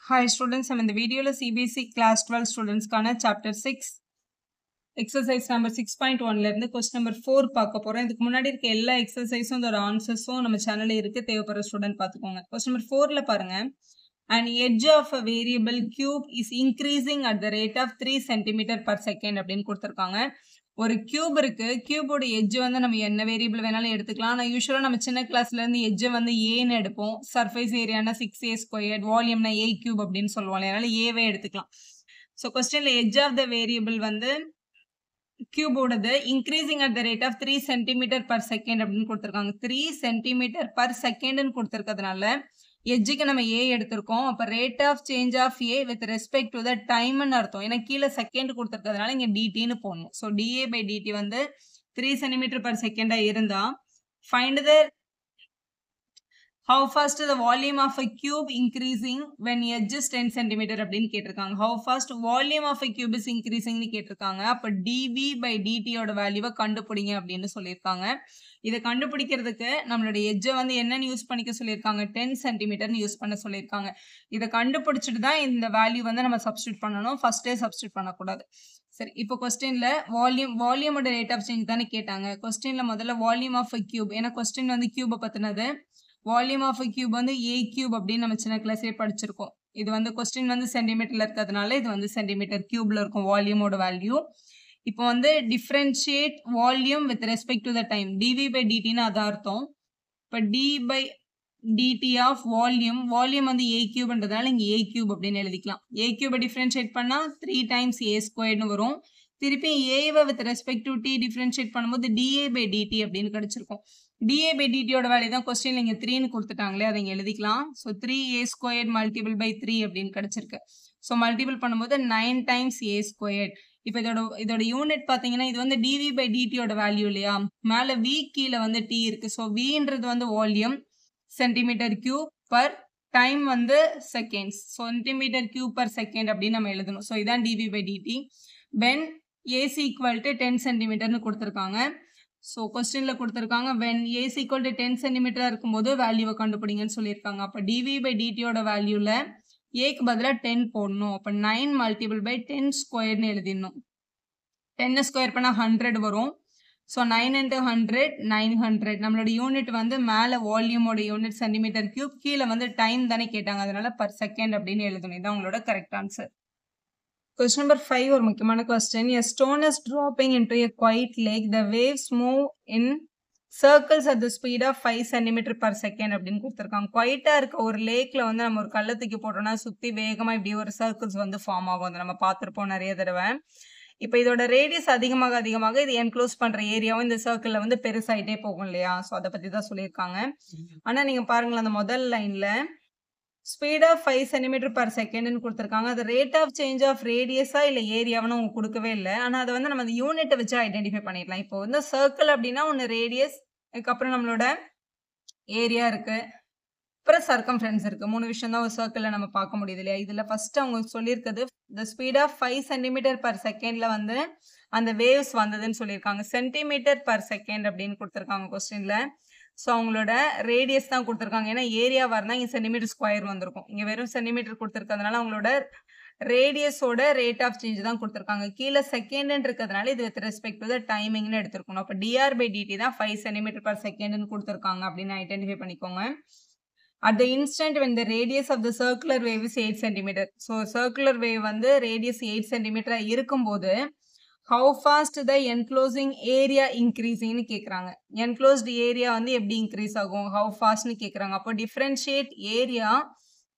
Hi students, I'm in the video CBSE class 12 students கான chapter 6 exercise number 6.1 ல இருந்து question number 4 பார்க்க போறோம். இதுக்கு முன்னாடி இருக்க எல்லா exerciseம் அதோட answersம் நம்ம சேனல்ல இருக்கு, தேவைப்படுற ஸ்டூடண்ட் பார்த்துக்கோங்க. question number 4 ல பாருங்க. An edge of a variable cube is increasing at the rate of 3 cm per second அப்படின்னு கொடுத்திருக்காங்க. ஒரு கியூப் இருக்கு, கியூபோட எட்ஜ் வந்து நம்ம என்ன வேரியபிள் வேணாலும் எடுத்துக்கலாம். ஆனால் யூஸ்வலாக நம்ம சின்ன கிளாஸ்ல இருந்து எட்ஜை வந்து ஏன்னு எடுப்போம். சர்ஃபேஸ் ஏரியானா 6a², வால்யூம்னா a கியூப் அப்படின்னு சொல்லுவாங்க, அதனால ஏவே எடுத்துக்கலாம். ஸோ கொஸ்டின்ல எட்ஜ் ஆஃப் த வேரியபிள் வந்து கியூபோடது increasing at the rate of 3 centimetre per second அப்படின்னு கொடுத்துருக்காங்க. 3 சென்டிமீட்டர் பர் செகண்ட்னு கொடுத்துருக்கிறதுனால எட்ஜுக்கு நம்ம ஏ எடுத்திருக்கோம். அப்போ rate of change of A with respect to the டைம்னு அர்த்தம். ஏன்னா கீழே செகண்ட் கொடுத்துருக்கிறதுனால இங்கே டிடின்னு போடணும். ஸோ டிஏ பை டிடி வந்து 3 சென்டிமீட்டர் பர் செகண்டாக இருந்தால் find the how fast the volume of a cube increasing when edge is 10 cm அப்படின்னு கேட்டிருக்காங்க. how fast volume of a cube is increasing னு கேட்டிருக்காங்க. அப்போ dv by dt யோட வேல்யூவை கண்டுபிடிங்க அப்படின்னு சொல்லியிருக்காங்க. இதை கண்டுபிடிக்கிறதுக்கு நம்மளோட எட்ஜை வந்து என்னன்னு யூஸ் பண்ணிக்க சொல்லியிருக்காங்க, 10 சென்டிமீட்டர்னு யூஸ் பண்ண சொல்லியிருக்காங்க. இதை கண்டுபிடிச்சிட்டு தான் இந்த வேல்யூ வந்து நம்ம சப்ஸ்டியூட் பண்ணணும், ஃபர்ஸ்டே சப்ஸ்டியூட் பண்ணக்கூடாது. சரி, இப்போ கொஸ்டின்ல வால்யூமோட ரேட் ஆஃப் சேஞ்ச் தானே கேட்டாங்க. கொஸ்டின்ல முதல்ல வால்யூம் ஆஃப் அ கியூப், ஏன்னா கொஸ்டின் வந்து கியூபை பற்றினது. வால்யூம் ஆஃப் அ கியூப் வந்து ஏ கியூப் அப்படின்னு நம்ம சின்ன கிளாஸ்லேயே படிச்சிருக்கோம். இது வந்து கொஸ்டின் வந்து சென்டிமீட்டர்ல இருக்கிறதுனால இது வந்து சென்டிமீட்டர் கியூப்ல இருக்கும் வால்யூமோட வேல்யூ. இப்போ வந்து differentiate volume with respect to the time, dv by டிடின்னு அதான் அர்த்தம். இப்போ D by DD of volume வந்து ஏ கியூப்ன்றதுனால இங்கே ஏ கியூப் அப்படின்னு எழுதிக்கலாம். ஏ கியூபை டிஃபரன்ஷியேட் பண்ணால் 3 டைம்ஸ் ஏ ஸ்கொயர்னு வரும். திருப்பி ஏவை with respect to T differentiate பண்ணும்போது டிஏ பை டிடி அப்படின்னு கிடைச்சிருக்கும். டிஏ பை டிடியோட வேல்யூ தான் கொஸ்டின் இங்கே 3ன்னு கொடுத்துட்டாங்களே, அதை இங்கே எழுதிக்கலாம். ஸோ 3a² மல்டிபிள் பை 3 அப்படின்னு கிடைச்சிருக்கு. ஸோ மல்டிபிள் பண்ணும்போது 9 டைம்ஸ் a². இப்போ இதோட யூனிட் பார்த்தீங்கன்னா இது வந்து டிவி பை டிடியோட வேல்யூ இல்லையா, மேலே வி கீழே வந்து டி இருக்கு. ஸோ வின்றது வந்து volume, centimetre cube per time வந்து seconds, centimetre cube per second அப்படின்னு நம்ம எழுதணும். ஸோ இதான் dv by dt. When AC equal to 10 சென்டிமீட்டர்னு கொடுத்துருக்காங்க. ஸோ கொஸ்டினில் கொடுத்துருக்காங்க வென் ஏசி ஈக்குவல் டு 10 சென்டிமீட்டராக இருக்கும்போது வேல்யூவை கண்டுபிடிங்கன்னு சொல்லியிருக்காங்க. அப்போ டிவி பை டிடியோட வேல்யூவில் ஏக்கு பதிலாக 10 போடணும். அப்போ 9 மல்டிபிள் பை 10 ஸ்கொயர்னு எழுதிடணும். 10 ஸ்கொயர் பண்ணால் 100 வரும். So 9 into 100 900. நம்மளோட யூனிட் வந்து மேலே வால்யூமோட யூனிட் சென்டிமீட்டர் கியூப், கீழே வந்து டைம் தானே கேட்டாங்க, அதனால பர் செகண்ட் அப்படின்னு எழுதணும். இதுதான் உங்களோட கரெக்ட் ஆன்சர். Question number 5 ஒரு முக்கியமான question. A stone is dropping into a quiet lake. The waves move in circles at the speed of 5 cm per second அப்படின்னு கொடுத்துருக்காங்க. குவைட்டாக இருக்க ஒரு லேக்கில் வந்து நம்ம ஒரு கள்ளத்துக்கு போட்டோம்னா சுற்றி வேகமாக இப்படி ஒரு சர்க்கிள்ஸ் வந்து ஃபார்ம் ஆகும். அதை நம்ம பார்த்துருப்போம் நிறைய தடவை. இப்போ இதோட ரேடியஸ் அதிகமாக இது என்க்ளோஸ் பண்ணுற ஏரியாவும் இந்த சர்க்கிளில் வந்து பெருசாகிட்டே போகும் இல்லையா. ஸோ அதை பற்றி தான் சொல்லியிருக்காங்க. ஆனால் நீங்கள் பாருங்களேன், அந்த முதல் லைனில் ஸ்பீட் ஆஃப் 5 சென்டிமீட்டர் பர் செகண்ட்னு கொடுத்துருக்காங்க. அது ரேட் ஆஃப் சேஞ்ச் ஆஃப் ரேடியஸா இல்லை ஏரியாவுன்னு அவங்க கொடுக்கவே இல்லை. ஆனால் அதை வந்து நம்ம அந்த யூனிட்டை வச்சு ஐடென்டிஃபை பண்ணிடலாம். இப்போ வந்து சர்க்கிள் அப்படின்னா ஒன்று ரேடியஸ், அதுக்கப்புறம் நம்மளோட ஏரியா இருக்கு, அப்புறம் சர்க்கம்ஃபரன்ஸ் இருக்கு. 3 விஷயம் தான் ஒரு சர்க்கிளில் நம்ம பார்க்க முடியுது இல்லையா. இதில் ஃபர்ஸ்ட் அவங்க சொல்லியிருக்கிறது the speed of 5 centimetre per செகண்ட்ல வந்து அந்த வேவ்ஸ் வந்ததுன்னு சொல்லியிருக்காங்க. சென்டிமீட்டர் பர் செகண்ட் அப்படின்னு கொடுத்துருக்காங்க கொஸ்டின்ல. ஸோ அவங்களோட ரேடியஸ் தான் கொடுத்துருக்காங்க. ஏன்னா ஏரியா வரனா இங்கே சென்டிமீட்டர் ஸ்கொயர் வந்திருக்கும், இங்கே வெறும் சென்டிமீட்டர் கொடுத்துருக்கிறதுனால அவங்களோட ரேடியஸோட ரேட் ஆஃப் சேஞ்ச் தான் கொடுத்துருக்காங்க. கீழே செகண்ட்னு இருக்கிறதுனால இது வித் ரெஸ்பெக்ட் டு த டைமிங்னு எடுத்துருக்கணும். அப்போ டிஆர் பை டிடி தான் 5 சென்டிமீட்டர் பர் செகண்ட்னு கொடுத்துருக்காங்க அப்படின்னு ஐடென்டிஃபை பண்ணிக்கோங்க. At the instant when the radius of the circular wave is 8 cm. So circular wave வந்து radius 8 cm இருக்கும்போது how fast the enclosing area increasing னு கேட்குறாங்க. enclosed area வந்து எப்படி இன்க்ரீஸ் ஆகும், how fast னு கேட்குறாங்க. அப்போ differentiate area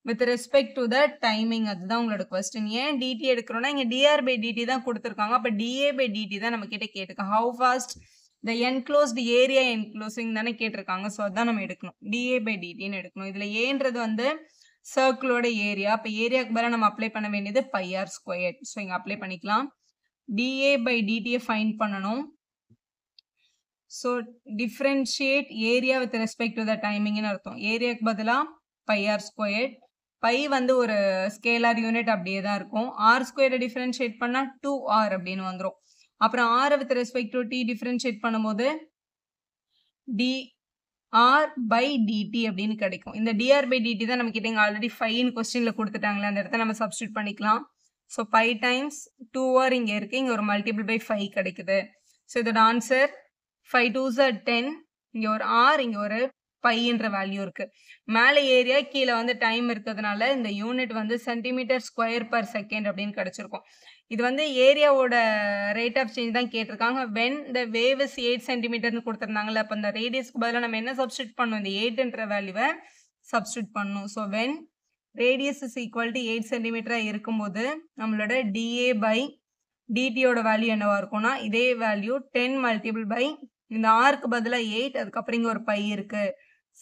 with respect to the timing, அதுதான் உங்களோட கொஸ்டின். ஏன் டிடி எடுக்கிறோம்னா இங்கே dr by dt தான் கொடுத்துருக்காங்க. அப்போ dA by dt தான் நம்ம கிட்ட கேட்டிருக்காங்க. how fast the enclosed area enclosing தானே கேட்டிருக்காங்க. ஸோ அதான் நம்ம எடுக்கணும், dA by dtன்னு எடுக்கணும். இதில் ஏன்றது வந்து சர்க்கிளோட ஏரியா. அப்போ ஏரியாவுக்கு பதிலாக நம்ம அப்ளை பண்ண வேண்டியது πr². ஸோ இங்கே அப்ளை பண்ணிக்கலாம். dA by dt ஃபைண்ட் பண்ணணும். So differentiate area with respect to the டைமிங்னு அர்த்தம். ஏரியாவுக்கு பதிலாக πr². பை வந்து ஒரு ஸ்கேலார் யூனிட் அப்படியே தான் இருக்கும். r² டிஃப்ரென்ஷியேட் பண்ணால் 2r அப்படின்னு வந்துடும். அப்புறம் ஆரை with respect to T differentiate பண்ணும்போது ஆர் பை டிடி அப்படின்னு கிடைக்கும். இந்த டிஆர் பை டிடி தான் நம்ம கிட்ட இங்கே ஆல்ரெடி 5 கொஸ்டின்ல கொடுத்துட்டாங்களே, அந்த இடத்த நம்ம சப்ஸ்டியூட் பண்ணிக்கலாம். ஸோ 5 டைம்ஸ் 2r இங்கே இருக்குது, இங்கே ஒரு மல்டிபிள் பை 5 கிடைக்குது. ஸோ இதோட ஆன்சர் 5 2s are 10, இங்கே ஒரு ஆர் இங்கே ஒரு பைன்ற வேல்யூ இருக்குது. மேலே ஏரியா கீழே வந்து டைம் இருக்கிறதுனால இந்த யூனிட் வந்து சென்டிமீட்டர் ஸ்கொயர் பர் செகண்ட் அப்படின்னு கிடச்சிருக்கும். இது வந்து ஏரியாவோட ரேட் ஆஃப் சேஞ்ச் தான் கேட்டிருக்காங்க. வென் த வேவ் இஸ் 8 சென்டிமீட்டர்னு கொடுத்துருந்தாங்கல்ல, அப்போ இந்த ரேடியஸ்க்கு பதிலாக நம்ம என்ன சப்ஸ்டியூட் பண்ணணும், இந்த 8ன்ற வேல்யூவை சப்ஸ்டியூட் பண்ணணும். So when radius is equal to 8 சென்டிமீட்டராக இருக்கும்போது நம்மளோட டிஏ பை டிடியோட வேல்யூ என்னவா இருக்கும்னா, இதே வேல்யூ 10 மல்டிபிள் பை இந்த ஆருக்கு பதிலாக 8, அதுக்கப்புறம் இங்கே ஒரு பை இருக்குது,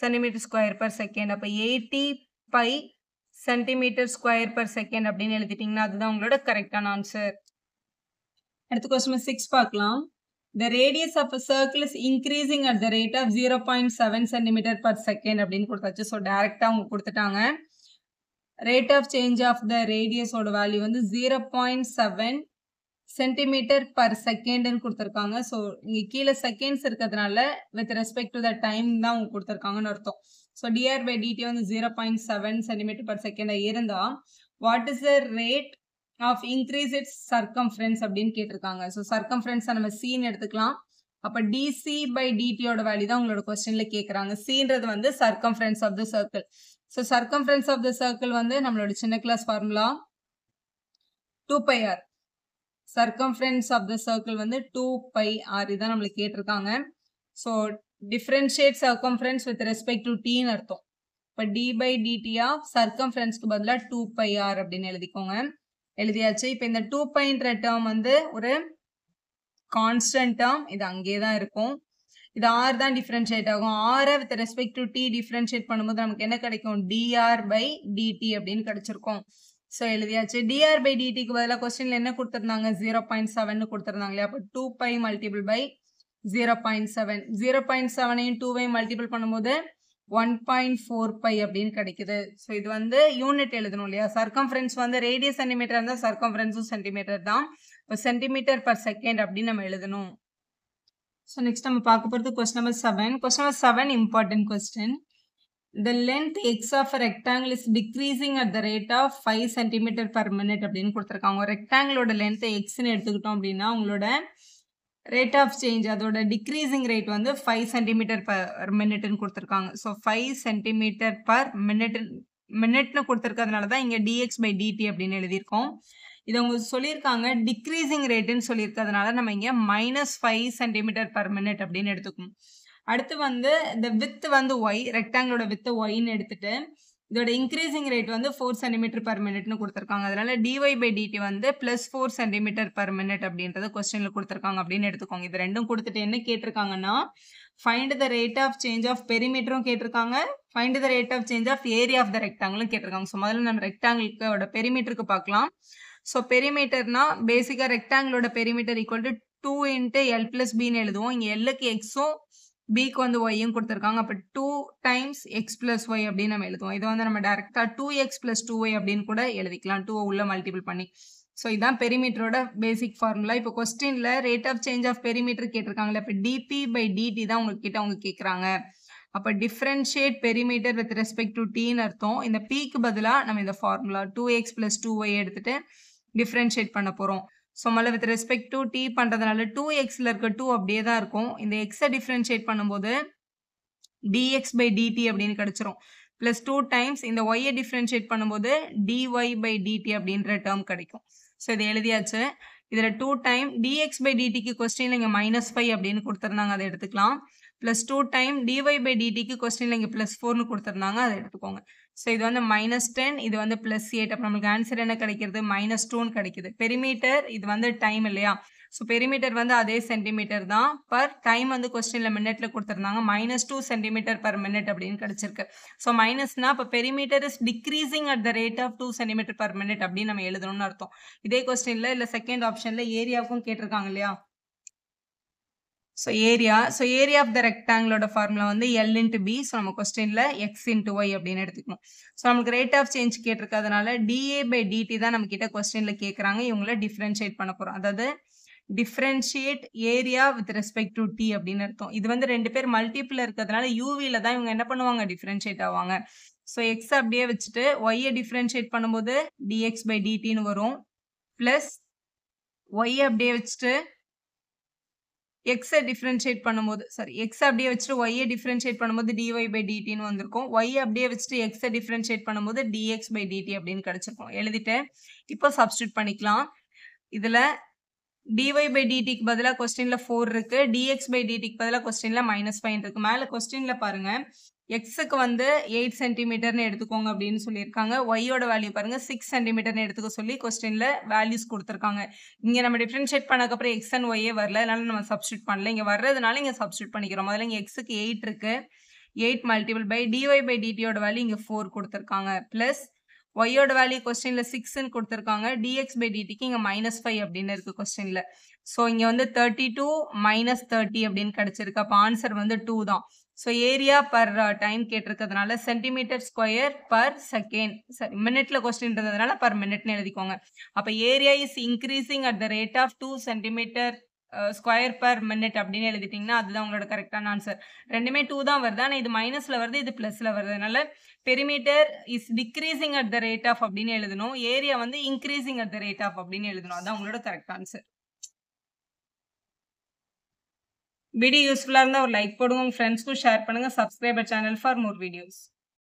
சென்டிமீட்டர் ஸ்கொயர் பர் செகண்ட். அப்போ 80 by centimetre square per second அப்படின்னு எழுதிட்டீங்கன்னா அதுதான் உங்களோட கரெக்டான ஆன்சர். அடுத்த கொஸ்டின் 6 பார்க்கலாம். The radius of a circle is increasing at the rate of 0.7 centimeter per second அப்படின்னு கொடுத்தாச்சு. ஸோ டைரக்டாக அவங்க கொடுத்துட்டாங்க. Rate of change of the ரேடியஸோட வேல்யூ வந்து 0.7 சென்டிமீட்டர் பர் செகண்ட்னு கொடுத்துருக்காங்க. ஸோ இங்கே கீழே செகண்ட்ஸ் இருக்கிறதுனால with respect to the time தான் அவங்க கொடுத்துருக்காங்கன்னு அர்த்தம். ஸோ டிஆர் பை டிடி வந்து 0.7 சென்டிமீட்டர் பர் செகண்டாக இருந்தால் what is the rate of increase its circumference அப்படின்னு கேட்டிருக்காங்க. ஸோ சர்க்கம்ஃபரன்ஸை நம்ம சீன் எடுத்துக்கலாம். அப்போ டிசி பை டிடியோட வேல்யூ தான் உங்களோட கொஸ்டின்ல கேட்குறாங்க. சீன்றது வந்து circumference of the circle. So circumference of the circle வந்து நம்மளோட சின்ன class formula 2πr. Circumference of the circle வந்து 2πr இதான் நம்மளுக்கு கேட்டிருக்காங்க. So differentiate circumference with respect to டீன்னு அர்த்தம். இப்போ டி பை டிடி ஆஃப் சர்க்கம்ஃபரன்ஸ்க்கு பதிலாக 2πr அப்படின்னு எழுதிக்கோங்க. எழுதியாச்சு. இப்போ இந்த 2πன்ற டேர்ம் வந்து ஒரு கான்ஸ்டன்ட் டேர்ம், இது அங்கே தான் இருக்கும். இது ஆர் தான் டிஃப்ரென்ஷியேட் ஆகும். ஆரை with respect to T differentiate பண்ணும்போது நமக்கு என்ன கிடைக்கும், டிஆர் பை டிடி அப்படின்னு கிடைச்சிருக்கும். ஸோ எழுதியாச்சு. டிஆர் பை டிடிக்கு பதிலாக கொஸ்டின்ல என்ன கொடுத்துருந்தாங்க, 0.7 கொடுத்துருந்தாங்க இல்லையா. அப்போ 2π மல்டிபிள் பை 0.7, 0.7ஐயும் 2ஐயும் மல்டிபிள் பண்ணும்போது 1.4π அப்படின்னு கிடைக்குது. ஸோ இது வந்து யூனிட் எழுதணும் இல்லையா. சர்க்கம்ஃபரன்ஸ் வந்து ரேடியஸ் சென்டிமீட்டர் இருந்தால் சர்க்கம்ஃபரன்ஸும் சென்டிமீட்டர் தான். இப்போ சென்டிமீட்டர் பர் செகண்ட் அப்படின்னு நம்ம எழுதணும். ஸோ நெக்ஸ்ட் நம்ம பார்க்க போகிறது question number 7. Question number 7 important question. The length x of a rectangle is decreasing at the rate of 5 cm per minute அப்படின்னு கொடுத்துருக்காங்க. ஒரு ரெக்டாங்கிளோட லென்த் எக்ஸ்ன்னு எடுத்துக்கிட்டோம் அப்படின்னா உங்களோட ரேட் ஆஃப் சேஞ்ச் அதோட டிக்ரீசிங் ரேட் வந்து 5 சென்டிமீட்டர் பர் மினிட்னு கொடுத்துருக்காங்க. ஸோ 5 சென்டிமீட்டர் பர் மினிட்னு கொடுத்துருக்கிறதுனால தான் இங்கே dx பை dt அப்படின்னு எழுதியிருக்கோம். இதை அவங்க சொல்லியிருக்காங்க டிக்ரீசிங் ரேட்டுன்னு சொல்லியிருக்கிறதுனால நம்ம இங்கே -5 சென்டிமீட்டர் பர் மினிட் அப்படின்னு எடுத்துக்கணும். அடுத்து வந்து இந்த வித் வந்து ஒய், ரெக்டாங்கிளோட வித் ஒய்ன்னு எடுத்துட்டு இதோட இன்க்ரீசிங் ரேட் வந்து 4 சென்டிமீட்டர் பர் மினிட்னு கொடுத்துருக்காங்க. அதனால டிஒய் பை டிடி வந்து +4 சென்டிமீட்டர் பர் மினிட் அப்படின்றத கொஸ்டின்ல கொடுத்துருக்காங்க அப்படின்னு எடுத்துக்கோங்க. இது ரெண்டும் கொடுத்துட்டு என்ன கேட்டிருக்காங்கன்னா find the rate of change of பெரிமீட்டரும் கேட்டிருக்காங்க, find the rate of change of area of the ரெக்டாங்கிளும் கேட்டிருக்காங்க. ஸோ முதல்ல நம்ம ரெக்டாங்கிளோட பெரிமீட்டருக்கு பார்க்கலாம். ஸோ பெரிமீட்டர்னா பேசிக்காக ரெக்டாங்கிளோட பெரிமீட்டர் ஈக்குவல் டு 2 × L + Bன்னு எழுதுவோம். இங்கே எல்லுக்கு எக்ஸும் பிக்கு வந்து ஒய்யும் கொடுத்துருக்காங்க. அப்போ 2 டைம்ஸ் எக்ஸ் ப்ளஸ் ஒய் அப்படின்னு நம்ம எழுதுவோம். இது வந்து நம்ம டேரெக்டாக 2x + 2y அப்படின்னு கூட எழுதிக்கலாம், 2 உள்ள மல்டிபிள் பண்ணி. ஸோ இதுதான் பெரிமீட்டரோட பேசிக் ஃபார்முலா. இப்போ கொஸ்டின்ல rate of change of perimeter கேட்டிருக்காங்களே, இப்போ டிபி பை டிடி தான் உங்ககிட்ட அவங்க கேட்குறாங்க. அப்போ differentiate perimeter with respect to டீன்னு அர்த்தம். இந்த பிக்கு பதிலாக நம்ம இந்த ஃபார்முலா 2x + 2y எடுத்துட்டு டிஃப்ரென்ஷியேட் பண்ண போகிறோம். ஸோ முதல்ல வித் ரெஸ்பெக்ட் டு டி பண்ணுறதுனால 2xல இருக்க 2 அப்படியே தான் இருக்கும். இந்த எக்ஸை டிஃப்ரென்ஷியேட் பண்ணும்போது dx பை dt அப்படின்னு கிடச்சிரும். ப்ளஸ் 2 டைம்ஸ் இந்த ஒய்யை டிஃப்ரென்ஷியேட் பண்ணும்போது dy பை dt அப்படின்ற டேர்ம் கிடைக்கும். ஸோ இதை எழுதியாச்சு. இதில் 2 டைம் dx பை dtக்கு கொஸ்டின்ல இங்கே -5 அப்படின்னு கொடுத்துருந்தாங்க, அதை எடுத்துக்கலாம். ப்ளஸ் 2 டைம் dy பை dtக்கு கொஸ்டின்ல இங்கே +4ன்னு கொடுத்துருந்தாங்க, அதை எடுத்துக்கோங்க. ஸோ இது வந்து -10, இது வந்து +8. அப்போ நம்மளுக்கு ஆன்சர் என்ன கிடைக்கிறது, -2ன்னு கிடைக்குது. பெரிமீட்டர் இது வந்து டைம் இல்லையா. ஸோ பெரிமீட்டர் வந்து அதே சென்டிமீட்டர் தான். பர் டைம் வந்து கொஸ்டின்ல மினிட்ல கொடுத்துருந்தாங்க. -2 சென்டிமீட்டர் பர் மினிட் அப்படின்னு கிடைச்சிருக்கு. ஸோ மைனஸ்னா இப்போ perimeter is decreasing at the rate of 2 centimetre per minute அப்படின்னு நம்ம எழுதணும்னு அர்த்தம். இதே கொஸ்டின்ல இல்லை செகண்ட் ஆப்ஷன்ல ஏரியாவுக்கும் கேட்டிருக்காங்க இல்லையா. ஸோ ஏரியா ஆஃப் த ரெக்டாங்கிளோட ஃபார்முலா வந்து L × B. ஸோ நம்ம கொஸ்டின்ல x × y அப்படின்னு எடுத்துக்கணும். ஸோ நமக்கு ரேட் ஆஃப் சேஞ்ச் கேட்டிருக்கிறதுனால dA பை dt தான் நம்ம கிட்ட கொஸ்டின்ல கேட்குறாங்க. இவங்கள டிஃப்ரென்ஷியேட் பண்ண போகிறோம். அதாவது differentiate area with respect to t அப்படின்னு அர்த்தம். இது வந்து 2 பேர் மல்டிபிள்ல இருக்கிறதுனால UVல தான் இவங்க என்ன பண்ணுவாங்க? டிஃபரன்ஷியேட் ஆவாங்க. ஸோ x அப்படியே வச்சுட்டு y டிஃபரன்ஷியேட் பண்ணும்போது dx பை dtன்னு வரும். பிளஸ் y அப்படியே வச்சுட்டு x டிஃபரன்ஷியேட் பண்ணும்போது x அப்படியே வச்சுட்டு y டிஃபரன்ஷியேட் பண்ணும்போது dy பை dtன்னு வந்திருக்கும். y அப்படியே வச்சுட்டு x டிஃபரன்ஷியேட் பண்ணும்போது dx பை dt அப்படின்னு கிடைச்சிருக்கும். எழுதிட்டு இப்போ சப்ஸ்டிட்யூட் பண்ணிக்கலாம். இதுல dy பை dtக்கு பதிலா கொஸ்டின்ல 4 இருக்கு. dx பை dtக்கு பதிலா கொஸ்டின்ல -5 இருக்கு. மேல கொஸ்டின்ல பாருங்க xக்கு வந்து 8 சென்டிமீட்டர்னு எடுத்துக்கோங்க அப்படின்னு சொல்லியிருக்காங்க. y-யோட வேல்யூ பாருங்க 6 சென்டிமீட்டர்னு எடுத்துக்க சொல்லி கொஸ்டின்ல வேல்யூஸ் கொடுத்துருக்காங்க. இங்க நம்ம டிஃபரன்ஷியேட் பண்ணக்கப்புறம் x அண்ட் y வரல. அதனால நம்ம சப்ஸ்டிட்யூட் பண்ணல. இங்க வர்றதுனால இங்க சப்ஸ்டிட்யூட் பண்ணிக்கிறோம். முதல்ல இங்க xக்கு 8 இருக்கு. 8 மல்டிபிள் பை dy பை dtயோட வேல்யூ இங்க 4 கொடுத்துருக்காங்க. பிளஸ் y-யோட வேல்யூ கொஸ்டின்ல 6ன்னு கொடுத்துருக்காங்க. dx பை dtக்கு இங்க -5 அப்படின்னு இருக்கு கொஸ்டின்ல. ஸோ இங்க வந்து 32 -30 அப்படின்னு கிடைச்சிருக்கு. அப்போ ஆன்சர் வந்து 2 தான். ஸோ ஏரியா பர் டைம் கேட்டிருக்கிறதுனால சென்டிமீட்டர் ஸ்கொயர் பர் செகண்ட் மினிட்ல கொஸ்டின்றதுனால பர் மினிட்னு எழுதிக்கோங்க. அப்போ area is increasing at the rate of 2 centimetre square per minute அப்படின்னு எழுதிட்டீங்கன்னா அதுதான் உங்களோட கரெக்டான ஆன்சர். ரெண்டுமே 2 தான் வருது. ஆனால் இது மைனஸ்ல வருது, இது பிளஸ்ல வருது. அதனால perimeter is decreasing at the rate of அப்படின்னு எழுதணும். ஏரியா வந்து increasing at the rate of அப்படின்னு எழுதணும். அதான் உங்களோட கரெக்ட் ஆன்சர். வீடியோ யூஸ்ஃபுல்லா இருந்தா ஒரு லைக் போடுங்க, உங்க ஃப்ரெண்ட்ஸ்க்கும் ஷேர் பண்ணுங்க. Subscriber channel for more videos.